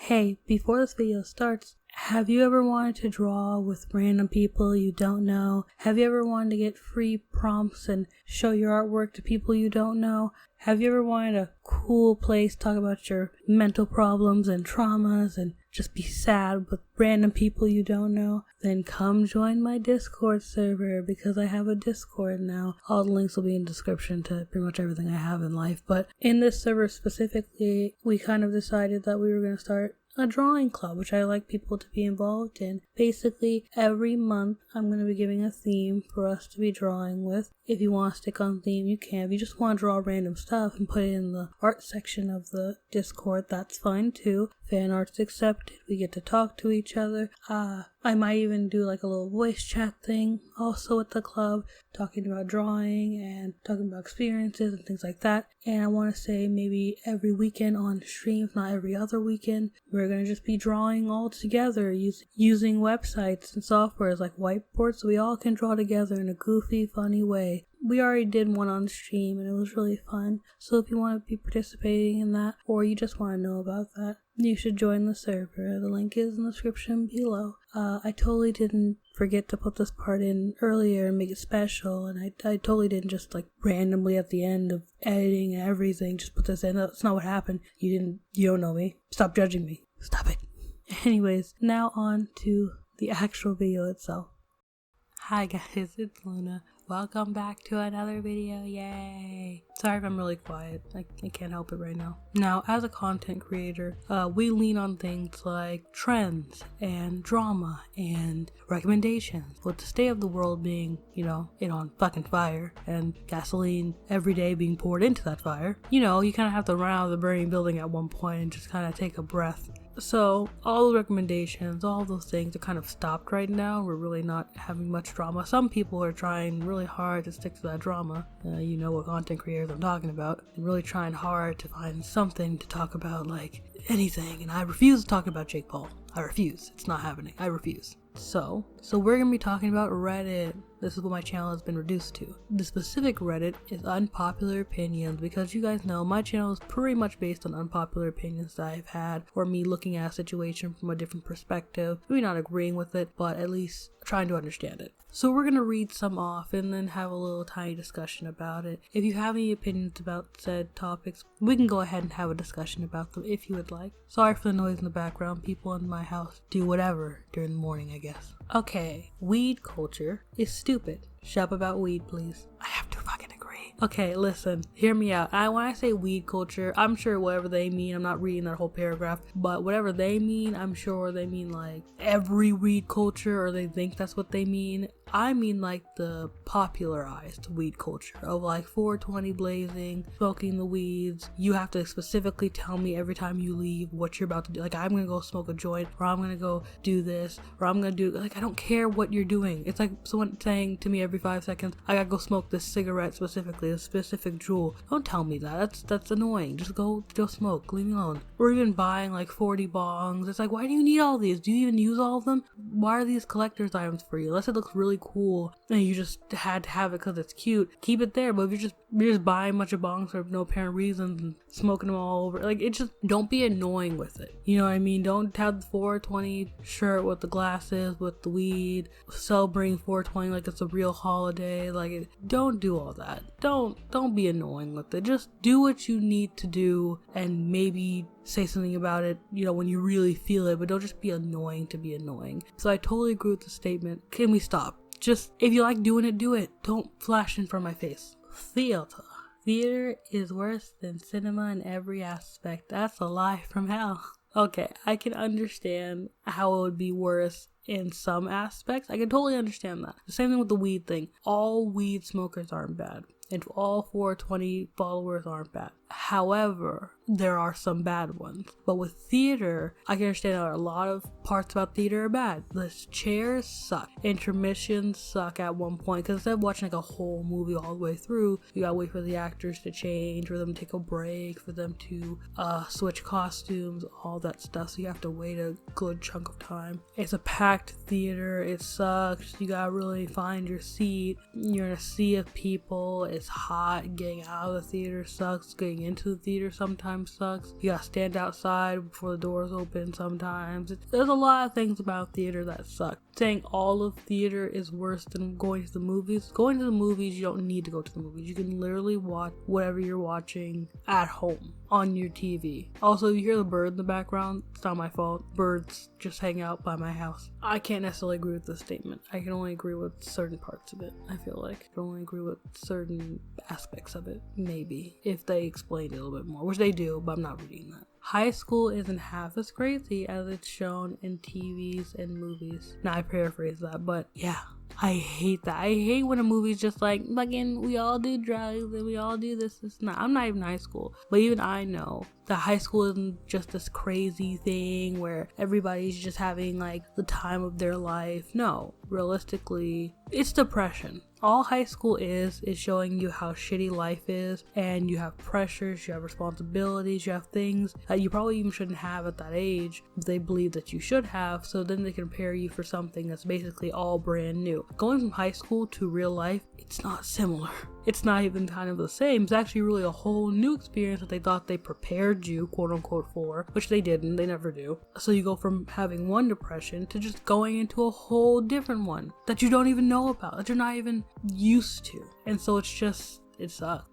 Hey, before this video starts, have you ever wanted to draw with random people you don't know? Have you ever wanted to get free prompts and show your artwork to people you don't know? Have you ever wanted a cool place to talk about your mental problems and traumas and just be sad with random people you don't know? Then come join my Discord server, because I have a Discord now. All the links will be in the description to pretty much everything I have in life. But in this server specifically, we kind of decided that we were going to start a drawing club, which I like people to be involved in. Basically, every month I'm going to be giving a theme for us to be drawing with. If you want to stick on theme, you can. If you just want to draw random stuff and put it in the art section of the Discord, that's fine too. Fan art's accepted. We get to talk to each other. I might even do like a little voice chat thing also at the club, talking about drawing and talking about experiences and things like that. And I want to say maybe every weekend on stream, if not every other weekend, we're going to just be drawing all together using websites and softwares like whiteboards, so we all can draw together in a goofy, funny way. We already did one on stream and it was really fun. So if you want to be participating in that, or you just want to know about that, you should join the server. The link is in the description below. I totally didn't forget to put this part in earlier and make it special, and I totally didn't just like randomly at the end of editing and everything just put this in. That's not what happened. You don't know me. Stop judging me. Stop it. Anyways, now on to the actual video itself. Hi guys, it's Luna. Welcome back to another video, yay! Sorry if I'm really quiet, I can't help it right now. Now, as a content creator, we lean on things like trends and drama and recommendations. With the state of the world being, it on fucking fire and gasoline every day being poured into that fire, you kind of have to run out of the burning building at one point and just kind of take a breath. So all the recommendations, all those things are kind of stopped right now. We're really not having much drama. Some people are trying really hard to stick to that drama. You know what content creators I'm talking about. And really trying hard to find something to talk about, like anything. And I refuse to talk about Jake Paul. I refuse. It's not happening. I refuse. So we're going to be talking about Reddit. This is what my channel has been reduced to. The specific Reddit is unpopular opinions, because you guys know my channel is pretty much based on unpopular opinions that I've had, or me looking at a situation from a different perspective. Maybe not agreeing with it, but at least trying to understand it. So we're going to read some off and then have a little tiny discussion about it. If you have any opinions about said topics, we can go ahead and have a discussion about them if you would like. Sorry for the noise in the background. People in my house do whatever during the morning, I guess. Okay, weed culture is stupid. Shut up about weed, please. I have to fucking agree. Okay, listen, hear me out. When I say weed culture, I'm sure whatever they mean, I'm not reading that whole paragraph, but whatever they mean, I'm sure they mean like every weed culture, or they think that's what they mean. I mean like the popularized weed culture of like 420 blazing, smoking the weeds. You have to specifically tell me every time you leave what you're about to do. Like, I'm gonna go smoke a joint, or I'm gonna go do this, or I'm gonna do, like, I don't care what you're doing. It's like someone saying to me every 5 seconds, I gotta go smoke this cigarette specifically, a specific jewel. Don't tell me that. That's annoying. Just go smoke. Leave me alone. Or even buying like 40 bongs. It's like, why do you need all these? Do you even use all of them? Why are these collector's items for you? Unless it looks really cool and you just had to have it because it's cute, keep it there. But if you're just buying a bunch of bongs for no apparent reason and smoking them all over, like, it just, don't be annoying with it. You know what I mean? Don't have the 420 shirt with the glasses, with the weed, celebrating 420 like it's a real holiday. Like, don't do all that. Don't be annoying with it. Just do what you need to do, and maybe say something about it, when you really feel it, but don't just be annoying to be annoying. So I totally agree with the statement. Can we stop? Just, if you like doing it, do it. Don't flash in front of my face. Theater is worse than cinema in every aspect. That's a lie from hell. Okay, I can understand how it would be worse in some aspects. I can totally understand that. The same thing with the weed thing. All weed smokers aren't bad, and all 420 followers aren't bad. However, there are some bad ones. But with theater, I can understand that a lot of parts about theater are bad. The chairs suck. Intermissions suck at one point, because instead of watching like a whole movie all the way through, you gotta wait for the actors to change, for them to take a break, for them to switch costumes, all that stuff. So you have to wait a good chunk of time. It's a packed theater. It sucks. You gotta really find your seat. You're in a sea of people. It's hot. Getting out of the theater sucks. Getting going into the theater sometimes sucks. You gotta stand outside before the doors open sometimes. There's a lot of things about theater that suck. Saying all of theater is worse than going to the movies. Going to the movies, you don't need to go to the movies. You can literally watch whatever you're watching at home on your TV. Also, you hear the bird in the background, it's not my fault. Birds just hang out by my house. I can't necessarily agree with this statement. I can only agree with certain parts of it, I feel like. I can only agree with certain aspects of it, maybe, if they explain it a little bit more, which they do, but I'm not reading that. High school isn't half as crazy as it's shown in TVs and movies. Now, I paraphrase that, but yeah, I hate that. I hate when a movie's just like, again, we all do drugs and we all do this. I'm not even high school, but even I know that high school isn't just this crazy thing where everybody's just having like the time of their life. No, realistically, it's depression. All high school is showing you how shitty life is, and you have pressures, you have responsibilities, you have things that you probably even shouldn't have at that age, but they believe that you should have, so then they compare you for something that's basically all brand new. Going from high school to real life, it's not similar. It's not even kind of the same. It's actually really a whole new experience that they thought they prepared you, quote unquote, for, which they didn't. They never do. So you go from having one depression to just going into a whole different one that you don't even know about, that you're not even used to. And so it sucks.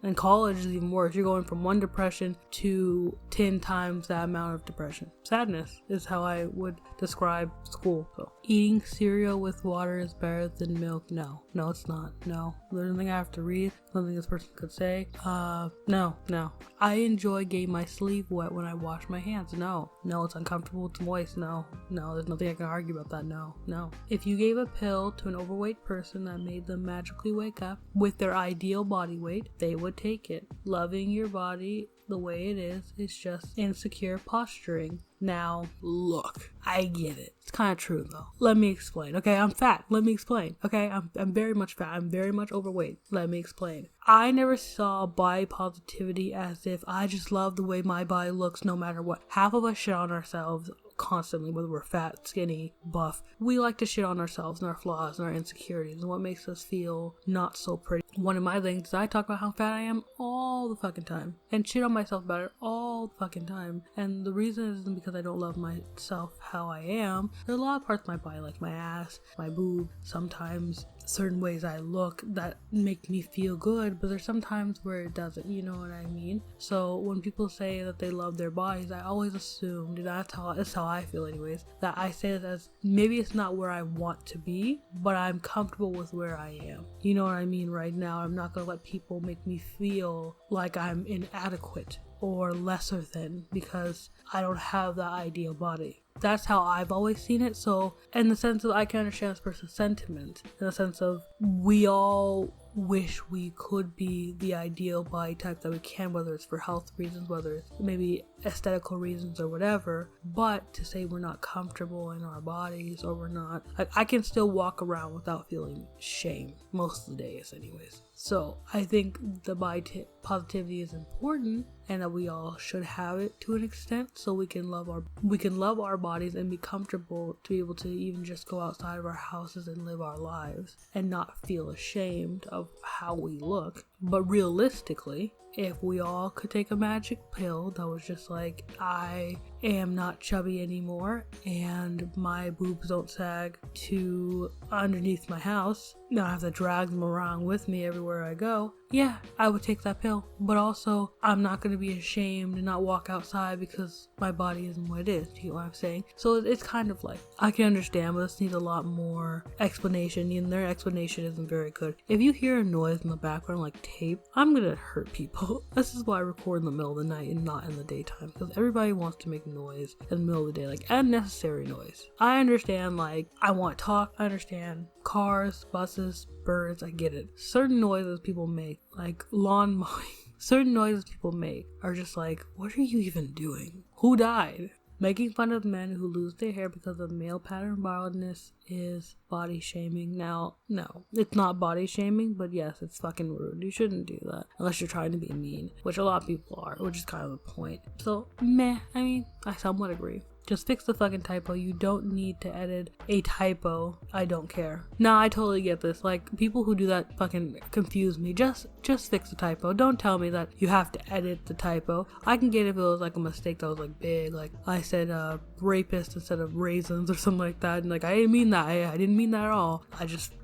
And college is even worse. You're going from one depression to 10 times that amount of depression. Sadness is how I would describe school. So, eating cereal with water is better than milk. No, it's not. No. There's nothing I have to read. Nothing this person could say. No. I enjoy getting my sleeve wet when I wash my hands. No, it's uncomfortable. It's moist. No, there's nothing I can argue about that. No. If you gave a pill to an overweight person that made them magically wake up with their ideal body weight, they would take it. Loving your body the way it is just insecure posturing. Now, look, I get it. It's kind of true though. Let me explain. Okay, I'm fat. Let me explain. Okay, I'm very much fat. I'm very much overweight. Let me explain. I never saw body positivity as if I just love the way my body looks no matter what. Half of us shit on ourselves constantly, whether we're fat, skinny, buff. We like to shit on ourselves and our flaws and our insecurities and what makes us feel not so pretty. One of my things is I talk about how fat I am all the fucking time and shit on myself about it all the fucking time. And the reason isn't because I don't love myself how I am. There's a lot of parts of my body, like my ass, my boob, sometimes certain ways I look that make me feel good, but there's sometimes where it doesn't, you know what I mean? So when people say that they love their bodies, I always assume, that's how I feel anyways, that I say it as maybe it's not where I want to be, but I'm comfortable with where I am. You know what I mean? Right now, I'm not gonna let people make me feel like I'm inadequate or lesser than because I don't have that ideal body. That's how I've always seen it. So in the sense of I can understand this person's sentiment, in the sense of we all wish we could be the ideal body type that we can, whether it's for health reasons, whether it's maybe aesthetical reasons or whatever, but to say we're not comfortable in our bodies or we're not, like, I can still walk around without feeling shame most of the days anyways. So I think the body positivity is important and that we all should have it to an extent so we can love our bodies and be comfortable to be able to even just go outside of our houses and live our lives and not feel ashamed of how we look. But realistically, if we all could take a magic pill that was just like, I am not chubby anymore and my boobs don't sag to underneath my house, not have to drag them around with me everywhere I go, yeah, I would take that pill. But also, I'm not going to be ashamed and not walk outside because my body isn't what it is. Do you know what I'm saying? So it's kind of like, I can understand, but this needs a lot more explanation, and their explanation isn't very good. If you hear a noise in the background like tape, I'm going to hurt people. This is why I record in the middle of the night and not in the daytime, because everybody wants to make noise in the middle of the day, like unnecessary noise. I understand, like, I want to talk, I understand cars, buses, birds, I get it. Certain noises people make, like lawn mowing, certain noises people make are just like, what are you even doing? Who died? Making fun of men who lose their hair because of male pattern baldness is body shaming. Now, no, it's not body shaming, but yes, it's fucking rude. You shouldn't do that unless you're trying to be mean, which a lot of people are, which is kind of the point. So, I mean, I somewhat agree. Just fix the fucking typo. You don't need to edit a typo. I don't care. Nah, I totally get this. Like, people who do that fucking confuse me. Just fix the typo. Don't tell me that you have to edit the typo. I can get if it was like a mistake that was like big. Like, I said rapist instead of raisins or something like that. And like, I didn't mean that. I didn't mean that at all.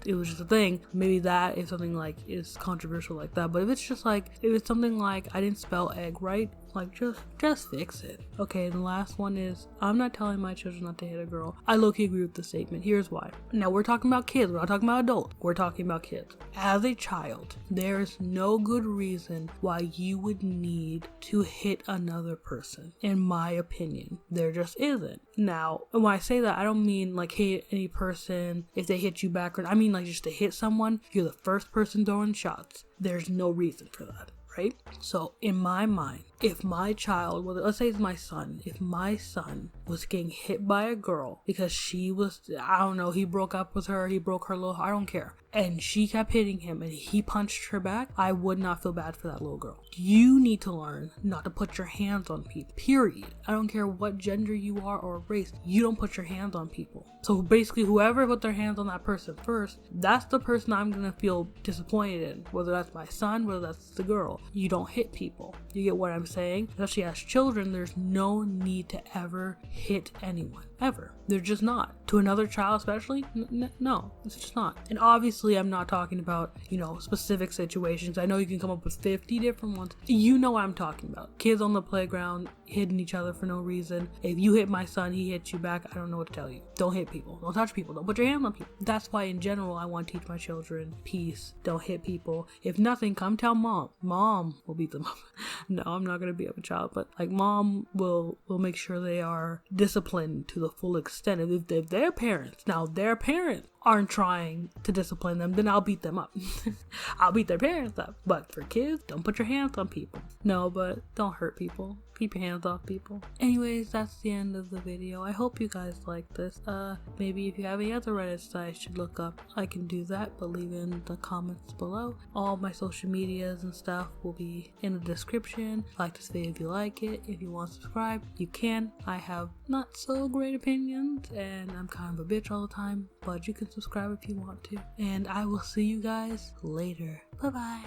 It was just a thing. Maybe that if something like is controversial like that. But if it's just like, if it's something like I didn't spell egg right, like, just fix it. Okay, the last one is, I'm not telling my children not to hit a girl. I low-key agree with the statement. Here's why. Now, we're talking about kids. We're not talking about adults. We're talking about kids. As a child, there's no good reason why you would need to hit another person, in my opinion. There just isn't. Now, when I say that, I don't mean like hit any person if they hit you back. I mean like just to hit someone, you're the first person throwing shots. There's no reason for that. Right? So in my mind, if my child, let's say it's my son, if my son was getting hit by a girl because she was, I don't know, he broke up with her, he broke her little, I don't care, and she kept hitting him and he punched her back, I would not feel bad for that little girl. You need to learn not to put your hands on people, period. I don't care what gender you are or race, you don't put your hands on people. So basically, whoever put their hands on that person first, that's the person I'm gonna feel disappointed in, whether that's my son, whether that's the girl. You don't hit people. You get what I'm saying? Especially as children, there's no need to ever hit anyone. Ever. They're just not. To another child especially, no, it's just not. And obviously I'm not talking about, specific situations. I know you can come up with 50 different ones. You know what I'm talking about. Kids on the playground hitting each other for no reason. If you hit my son, he hits you back, I don't know what to tell you. Don't hit people. Don't touch people. Don't put your hands on people. That's why in general I want to teach my children peace. Don't hit people. If nothing, come tell mom. Mom will beat them up. No, I'm not going to beat up a child, but like mom will make sure they are disciplined to the full extent. If their parents aren't trying to discipline them, then I'll beat them up. I'll beat their parents up. But for kids, don't put your hands on people. No, but don't hurt people. Keep your hands off people. Anyways, that's the end of the video. I hope you guys like this. Maybe if you have any other Reddits that I should look up, I can do that, but leave in the comments below. All my social medias and stuff will be in the description. Like this video if you like it. If you want to subscribe, you can. I have not so great opinions, and I'm kind of a bitch all the time, but you can subscribe if you want to. And I will see you guys later. Bye-bye.